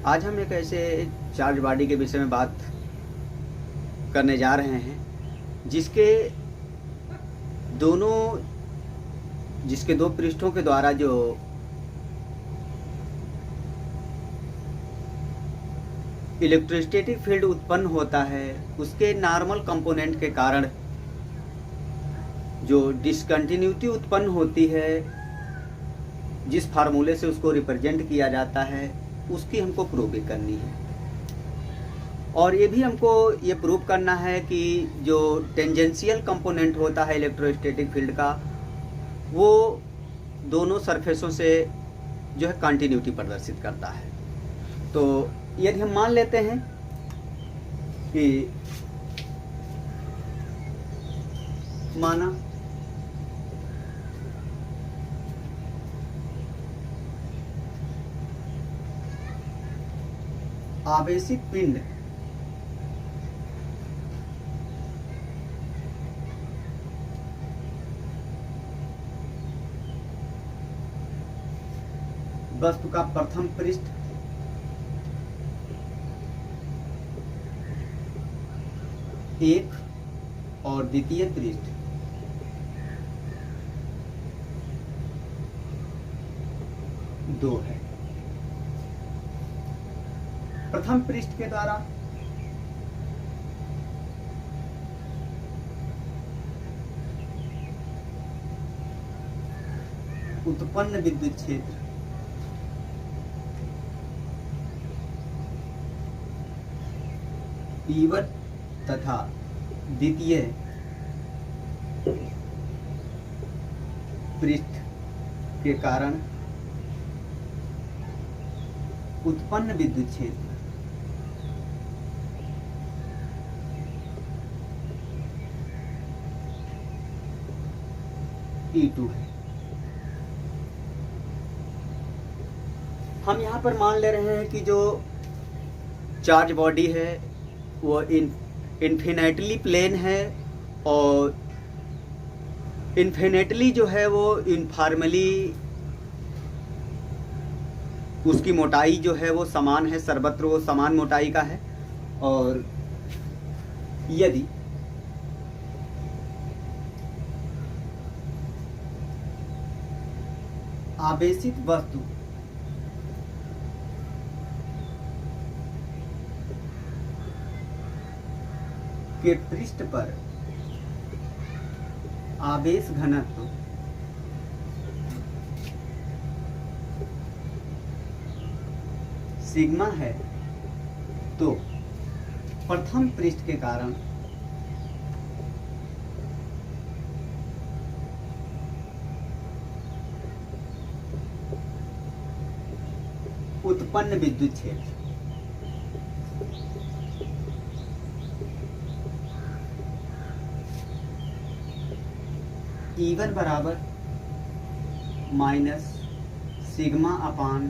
आज हम एक ऐसे चार्ज बॉडी के विषय में बात करने जा रहे हैं जिसके दो पृष्ठों के द्वारा जो इलेक्ट्रोस्टैटिक फील्ड उत्पन्न होता है उसके नॉर्मल कंपोनेंट के कारण जो डिसकंटिन्यूटी उत्पन्न होती है, जिस फार्मूले से उसको रिप्रेजेंट किया जाता है, उसकी हमको प्रूव करनी है। और ये भी हमको ये प्रूव करना है कि जो टेंजेंशियल कंपोनेंट होता है इलेक्ट्रोस्टैटिक फील्ड का, वो दोनों सरफेसों से जो है कंटिन्यूटी प्रदर्शित करता है। तो यदि हम मान लेते हैं कि माना आवेशित पिंड वस्तु का प्रथम पृष्ठ एक और द्वितीय पृष्ठ दो है। प्रथम पृष्ठ के द्वारा उत्पन्न विद्युत क्षेत्र E1 तथा द्वितीय पृष्ठ के कारण उत्पन्न विद्युत क्षेत्र E2 है। हम यहाँ पर मान ले रहे हैं कि जो चार्ज बॉडी है वो इन्फिनेटली प्लेन है और इन्फिनेटली जो है वो यूनिफॉर्मली उसकी मोटाई जो है वो समान है, सर्वत्र वो समान मोटाई का है। और यदि आवेशित वस्तु के पृष्ठ पर आवेश घनत्व सिग्मा है, तो प्रथम पृष्ठ के कारण उत्पन्न विद्युत क्षेत्र E1 बराबर minus sigma upon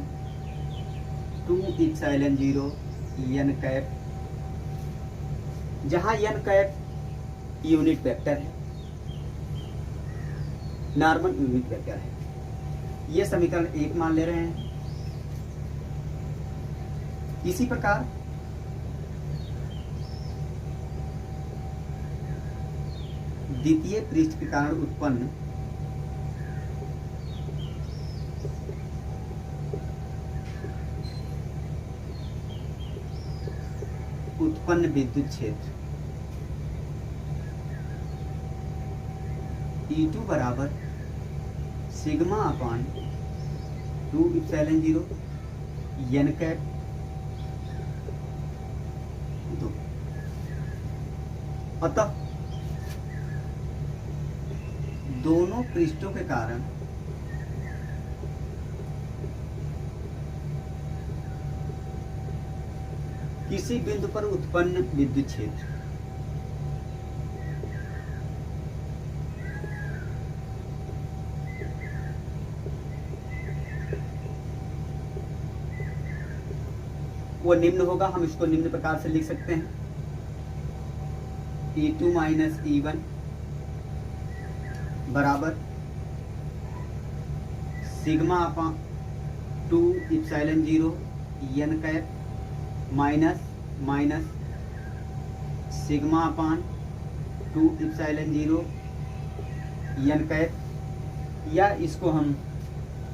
2 epsilon 0 n cap, जहां n कैप यूनिट वेक्टर है, नॉर्मल यूनिट वेक्टर है। यह समीकरण 1 मान ले रहे हैं। इसी प्रकार द्वितीय पृष्ठ के कारण उत्पन्न विद्युत क्षेत्र E2 बराबर sigma upon 2 epsilon 0 n cap 2। अतः दोनों पृष्ठों के कारण किसी बिंदु पर उत्पन्न विद्युत क्षेत्र वो निम्न होगा। हम इसको निम्न प्रकार से लिख सकते हैं E2 माइनस E1 बराबर sigma upon 2 epsilon 0 n cap minus minus sigma upon 2 epsilon 0 N cap, या इसको हम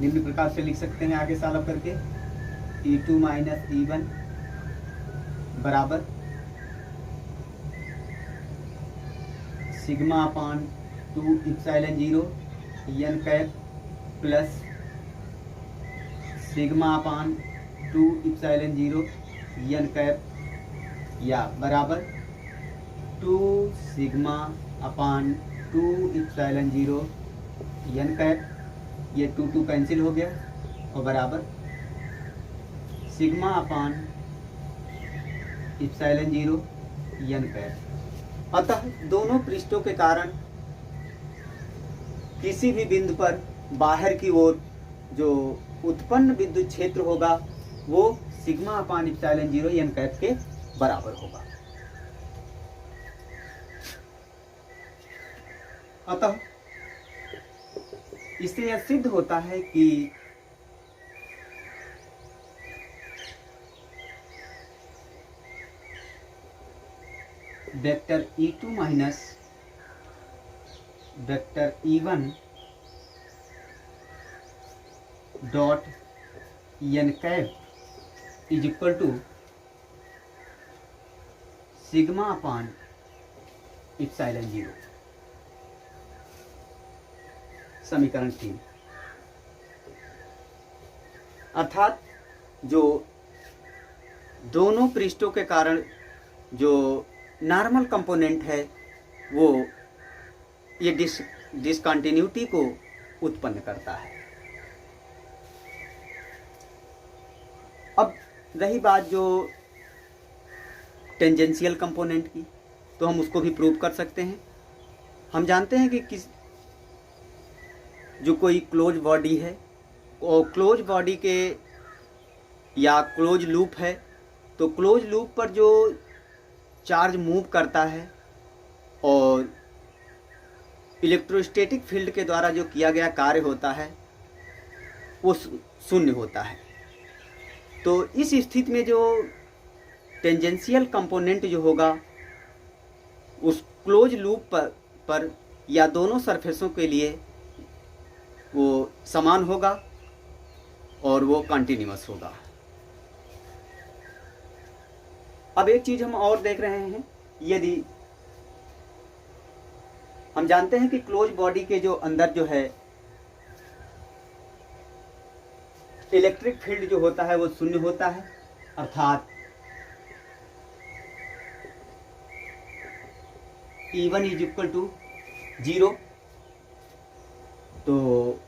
निम्न प्रकार से लिख सकते हैं आगे सॉल्व करके, E2 माइनस E1 बराबर sigma upon 2 epsilon 0 N cap plus sigma upon 2 epsilon 0 N cap, या बराबर 2 sigma upon 2 epsilon 0 N cap, ये 2 कैंसिल हो गया, और बराबर sigma upon epsilon 0 N cap. अतः दोनों पृष्ठों के कारण किसी भी बिंदु पर बाहर की ओर जो उत्पन्न विद्युत क्षेत्र होगा वो sigma upon epsilon 0 N cap के बराबर होगा। अतः इससे यह सिद्ध होता है कि vector E2 minus vector E1 dot N cap is equal to sigma upon epsilon 0। समीकरण 3, अर्थात जो दोनों पृष्ठों के कारण जो नॉर्मल कंपोनेंट है वो ये डिसकंटिन्यूटी को उत्पन्न करता है। अब रही बात जो टेंजेंशियल कंपोनेंट की, तो हम उसको भी प्रूव कर सकते हैं। हम जानते हैं कि जो कोई क्लोज बॉडी है और क्लोज बॉडी के या क्लोज लूप है, तो क्लोज लूप पर जो चार्ज मूव करता है और इलेक्ट्रोस्टैटिक फील्ड के द्वारा जो किया गया कार्य होता है वो शून्य होता है। तो इस स्थिति में जो टेंजेंशियल कंपोनेंट जो होगा उस क्लोज लूप पर या दोनों सरफेसों के लिए वो समान होगा और वो कंटिन्यूअस होगा। अब एक चीज हम और देख रहे हैं, यदि हम जानते हैं कि क्लोज बॉडी के जो अंदर जो है इलेक्ट्रिक फील्ड जो होता है वो शून्य होता है, अर्थात E1 इज इक्वल टू 0। तो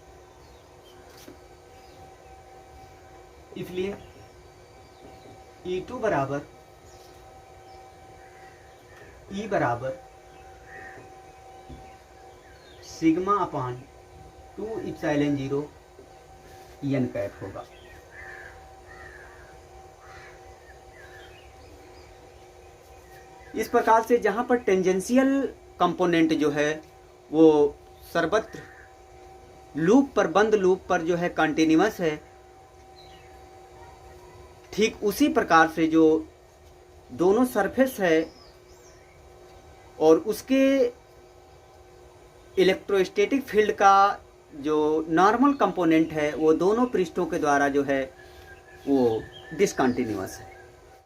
इसलिए E2 बराबर E बराबर sigma upon 2 epsilon 0 N cap होगा। इस प्रकार से जहां पर टेंजेंशियल कंपोनेंट जो है वो सर्वत्र लूप पर, बंद लूप पर जो है कंटिन्यूअस है, ठीक उसी प्रकार से जो दोनों सरफेस है और उसके इलेक्ट्रोस्टैटिक फील्ड का जो नॉर्मल कंपोनेंट है वो दोनों पृष्ठों के द्वारा जो है वो डिसकंटिन्यूअस है।